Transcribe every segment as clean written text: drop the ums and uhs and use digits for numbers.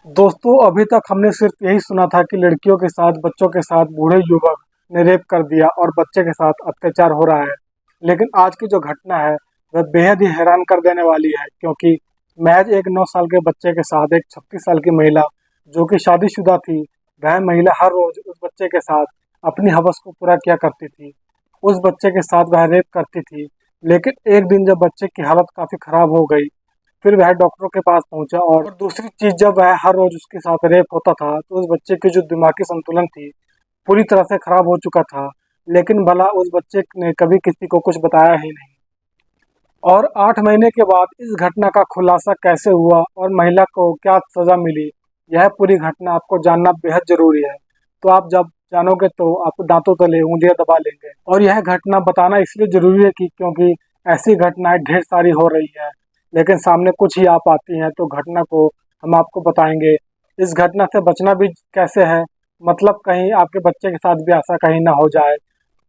दोस्तों, अभी तक हमने सिर्फ यही सुना था कि लड़कियों के साथ, बच्चों के साथ बूढ़े युवक ने रेप कर दिया और बच्चे के साथ अत्याचार हो रहा है। लेकिन आज की जो घटना है वह बेहद ही हैरान कर देने वाली है, क्योंकि महज एक 9 साल के बच्चे के साथ एक 36 साल की महिला जो कि शादीशुदा थी, वह महिला हर रोज उस बच्चे के साथ अपनी हवस को पूरा किया करती थी। उस बच्चे के साथ वह रेप करती थी। लेकिन एक दिन जब बच्चे की हालत काफी खराब हो गई, फिर वह डॉक्टरों के पास पहुंचा। और दूसरी चीज, जब वह हर रोज उसके साथ रेप होता था तो उस बच्चे की जो दिमागी संतुलन थी पूरी तरह से खराब हो चुका था। लेकिन भला उस बच्चे ने कभी किसी को कुछ बताया ही नहीं। और 8 महीने के बाद इस घटना का खुलासा कैसे हुआ और महिला को क्या सजा मिली, यह पूरी घटना आपको जानना बेहद जरूरी है। तो आप जब जानोगे तो आप दांतों तले उंगलियां दबा लेंगे। और यह घटना बताना इसलिए जरूरी है कि क्योंकि ऐसी घटनाएं ढेर सारी हो रही है, लेकिन सामने कुछ ही आ पाती हैं, तो घटना को हम आपको बताएंगे। इस घटना से बचना भी कैसे है, मतलब कहीं आपके बच्चे के साथ भी ऐसा कहीं ना हो जाए।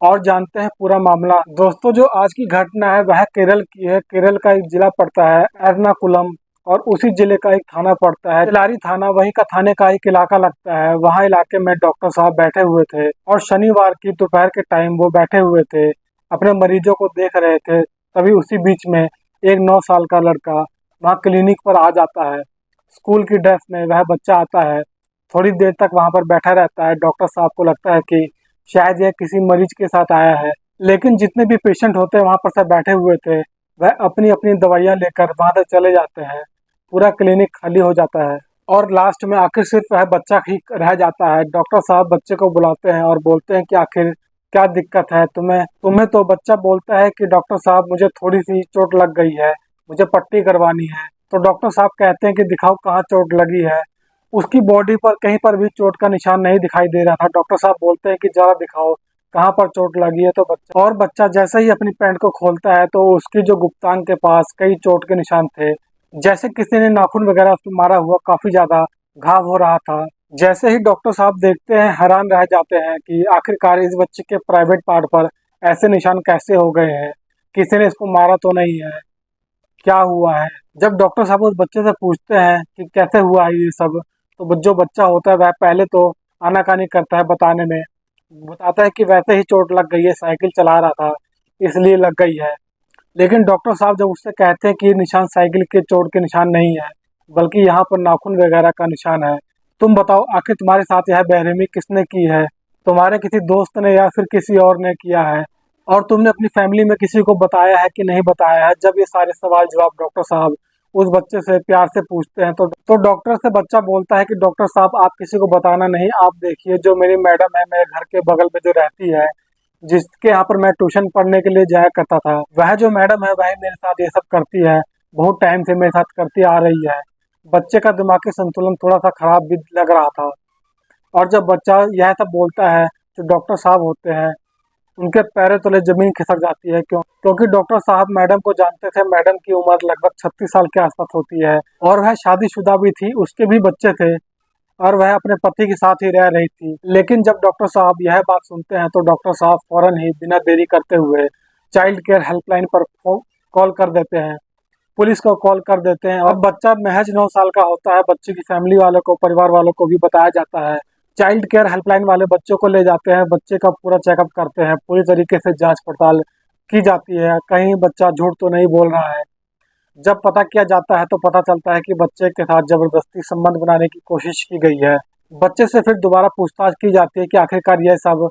और जानते हैं पूरा मामला। दोस्तों, जो आज की घटना है वह केरल की है। केरल का एक जिला पड़ता है एर्नाकुलम, और उसी जिले का एक थाना पड़ता है बेल्लारी थाना। वहीं का थाने का एक इलाका लगता है। वहाँ इलाके में डॉक्टर साहब बैठे हुए थे और शनिवार की दोपहर के टाइम वो बैठे हुए थे, अपने मरीजों को देख रहे थे। तभी उसी बीच में एक 9 साल का लड़का वहाँ क्लिनिक पर आ जाता है। स्कूल की ड्रेस में वह बच्चा आता है। थोड़ी देर तक वहाँ पर बैठा रहता है। डॉक्टर साहब को लगता है कि शायद यह किसी मरीज के साथ आया है। लेकिन जितने भी पेशेंट होते हैं वहाँ पर सब बैठे हुए थे, वह अपनी अपनी दवाइयाँ लेकर वहाँ से चले जाते हैं। पूरा क्लिनिक खाली हो जाता है और लास्ट में आखिर सिर्फ वह बच्चा ही रह जाता है। डॉक्टर साहब बच्चे को बुलाते हैं और बोलते हैं कि आखिर क्या दिक्कत है तुम्हें तुम्हें तो बच्चा बोलता है कि डॉक्टर साहब, मुझे थोड़ी सी चोट लग गई है, मुझे पट्टी करवानी है। तो डॉक्टर साहब कहते हैं कि दिखाओ कहाँ चोट लगी है। उसकी बॉडी पर कहीं पर भी चोट का निशान नहीं दिखाई दे रहा था। डॉक्टर साहब बोलते हैं कि जरा दिखाओ कहाँ पर चोट लगी है। तो बच्चा जैसे ही अपनी पैंट को खोलता है तो उसकी जो गुप्तांग के पास कई चोट के निशान थे, जैसे किसी ने नाखून वगैरह उसको मारा हुआ, काफी ज्यादा घाव हो रहा था। जैसे ही डॉक्टर साहब देखते हैं, हैरान रह जाते हैं कि आखिरकार इस बच्चे के प्राइवेट पार्ट पर ऐसे निशान कैसे हो गए हैं, किसी ने इसको मारा तो नहीं है, क्या हुआ है। जब डॉक्टर साहब उस बच्चे से पूछते हैं कि कैसे हुआ है ये सब, तो जो बच्चा होता है वह पहले तो आनाकानी करता है बताने में। बताता है कि वैसे ही चोट लग गई है, साइकिल चला रहा था इसलिए लग गई है। लेकिन डॉक्टर साहब जब उससे कहते हैं कि ये निशान साइकिल के चोट के निशान नहीं है, बल्कि यहाँ पर नाखून वगैरह का निशान है, तुम बताओ आखिर तुम्हारे साथ यह बेरहमी किसने की है, तुम्हारे किसी दोस्त ने या फिर किसी और ने किया है, और तुमने अपनी फैमिली में किसी को बताया है कि नहीं बताया है। जब ये सारे सवाल जवाब डॉक्टर साहब उस बच्चे से प्यार से पूछते हैं, तो डॉक्टर से बच्चा बोलता है कि डॉक्टर साहब, आप किसी को बताना नहीं। आप देखिए, जो मेरी मैडम है मेरे घर के बगल में जो रहती है, जिसके यहाँ पर मैं ट्यूशन पढ़ने के लिए जाया करता था, वह जो मैडम है वह मेरे साथ ये सब करती है, बहुत टाइम से मेरे साथ करती आ रही है। बच्चे का दिमागी संतुलन थोड़ा सा खराब भी लग रहा था। और जब बच्चा यह सब बोलता है, जो डॉक्टर साहब होते हैं उनके पैरों तले जमीन खिसक जाती है। क्योंकि डॉक्टर साहब मैडम को जानते थे। मैडम की उम्र लगभग 36 साल के आसपास होती है और वह शादीशुदा भी थी, उसके भी बच्चे थे, और वह अपने पति के साथ ही रह रही थी। लेकिन जब डॉक्टर साहब यह बात सुनते हैं तो डॉक्टर साहब फौरन ही बिना देरी करते हुए चाइल्ड केयर हेल्पलाइन पर कॉल कर देते हैं, पुलिस को कॉल कर देते हैं। और बच्चा महज 9 साल का होता है। बच्चे की फैमिली वालों को, परिवार वालों को भी बताया जाता है। चाइल्ड केयर हेल्पलाइन वाले बच्चों को ले जाते हैं, बच्चे का पूरा चेकअप करते हैं, पूरी तरीके से जांच पड़ताल की जाती है, कहीं बच्चा झूठ तो नहीं बोल रहा है। जब पता किया जाता है तो पता चलता है कि बच्चे के साथ जबरदस्ती संबंध बनाने की कोशिश की गई है। बच्चे से फिर दोबारा पूछताछ की जाती है कि आखिरकार यह सब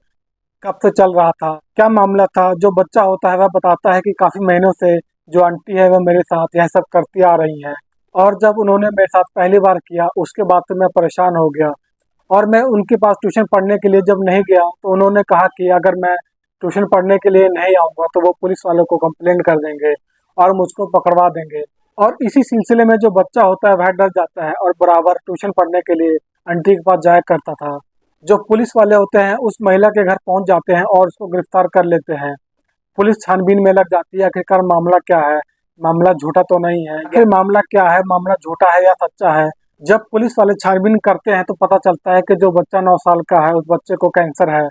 कब से चल रहा था, क्या मामला था। जो बच्चा होता है वह बताता है कि काफी महीनों से जो आंटी है वह मेरे साथ यह सब करती आ रही हैं, और जब उन्होंने मेरे साथ पहली बार किया उसके बाद से मैं परेशान हो गया। और मैं उनके पास ट्यूशन पढ़ने के लिए जब नहीं गया तो उन्होंने कहा कि अगर मैं ट्यूशन पढ़ने के लिए नहीं आऊँगा तो वो पुलिस वालों को कंप्लेंट कर देंगे और मुझको पकड़वा देंगे। और इसी सिलसिले में जो बच्चा होता है वह डर जाता है और बराबर ट्यूशन पढ़ने के लिए आंटी के पास जाया करता था। जो पुलिस वाले होते हैं उस महिला के घर पहुंच जाते हैं और उसको गिरफ्तार कर लेते हैं। पुलिस छानबीन में लग जाती है, आखिरकार मामला क्या है, मामला झूठा तो नहीं है, आखिर मामला क्या है, मामला झूठा है या सच्चा है। जब पुलिस वाले छानबीन करते हैं तो पता चलता है कि जो बच्चा 9 साल का है उस बच्चे को कैंसर है,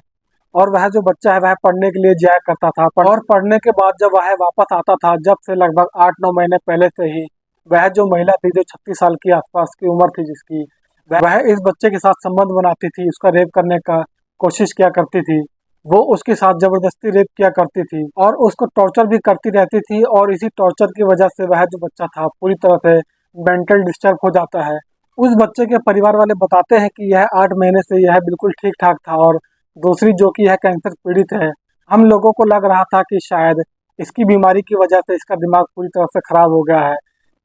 और वह जो बच्चा है वह पढ़ने के लिए जाया करता था। और पढ़ने के बाद जब वह वापस आता था, जब से लगभग 8-9 महीने पहले से ही, वह जो महिला थी जो 36 साल की आसपास की उम्र थी जिसकी, वह इस बच्चे के साथ संबंध बनाती थी, उसका रेप करने का कोशिश किया करती थी। वो उसके साथ जबरदस्ती रेप किया करती थी और उसको टॉर्चर भी करती रहती थी, और इसी टॉर्चर की वजह से वह जो बच्चा था पूरी तरह से मेंटल डिस्टर्ब हो जाता है। उस बच्चे के परिवार वाले बताते हैं कि यह 8 महीने से यह बिल्कुल ठीक ठाक था, और दूसरी जो कि यह कैंसर पीड़ित है। हम लोगों को लग रहा था कि शायद इसकी बीमारी की वजह से इसका दिमाग पूरी तरह से खराब हो गया है,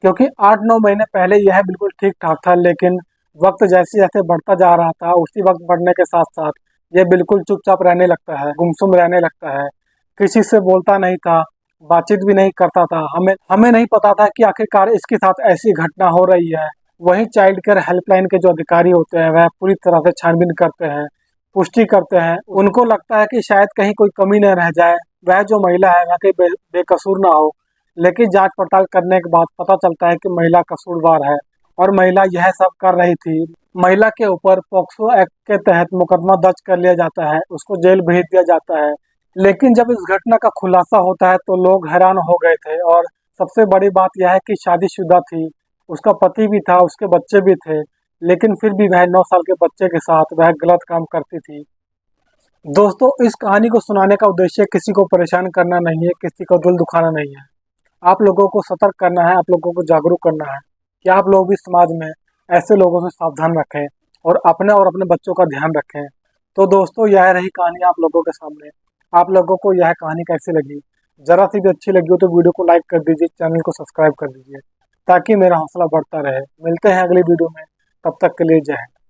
क्योंकि 8-9 महीने पहले यह बिल्कुल ठीक ठाक था, लेकिन वक्त जैसे जैसे बढ़ता जा रहा था, उसी वक्त बढ़ने के साथ साथ ये बिल्कुल चुपचाप रहने लगता है, गुमसुम रहने लगता है, किसी से बोलता नहीं था, बातचीत भी नहीं करता था। हमें हमें नहीं पता था कि आखिरकार इसके साथ ऐसी घटना हो रही है। वहीं चाइल्ड केयर हेल्पलाइन के जो अधिकारी होते हैं वह पूरी तरह से छानबीन करते हैं, पुष्टि करते हैं। उनको लगता है कि शायद कहीं कोई कमी न रह जाए, वह जो महिला है वह कहीं बेकसूर ना हो। लेकिन जांच पड़ताल करने के बाद पता चलता है कि महिला कसूरवार है, और महिला यह सब कर रही थी। महिला के ऊपर पॉक्सो एक्ट के तहत मुकदमा दर्ज कर लिया जाता है, उसको जेल भेज दिया जाता है। लेकिन जब इस घटना का खुलासा होता है तो लोग हैरान हो गए थे, और सबसे बड़ी बात यह है कि शादीशुदा थी, उसका पति भी था, उसके बच्चे भी थे, लेकिन फिर भी वह 9 साल के बच्चे के साथ वह गलत काम करती थी। दोस्तों, इस कहानी को सुनाने का उद्देश्य किसी को परेशान करना नहीं है, किसी को दिल दुखाना नहीं है। आप लोगों को सतर्क करना है, आप लोगों को जागरूक करना है कि आप लोग भी समाज में ऐसे लोगों से सावधान रखें और अपने बच्चों का ध्यान रखें। तो दोस्तों, यह रही कहानी आप लोगों के सामने। आप लोगों को यह कहानी कैसी लगी? ज़रा सी भी अच्छी लगी हो तो वीडियो को लाइक कर दीजिए, चैनल को सब्सक्राइब कर दीजिए, ताकि मेरा हौसला बढ़ता रहे। मिलते हैं अगली वीडियो में, तब तक के लिए जय हिंद।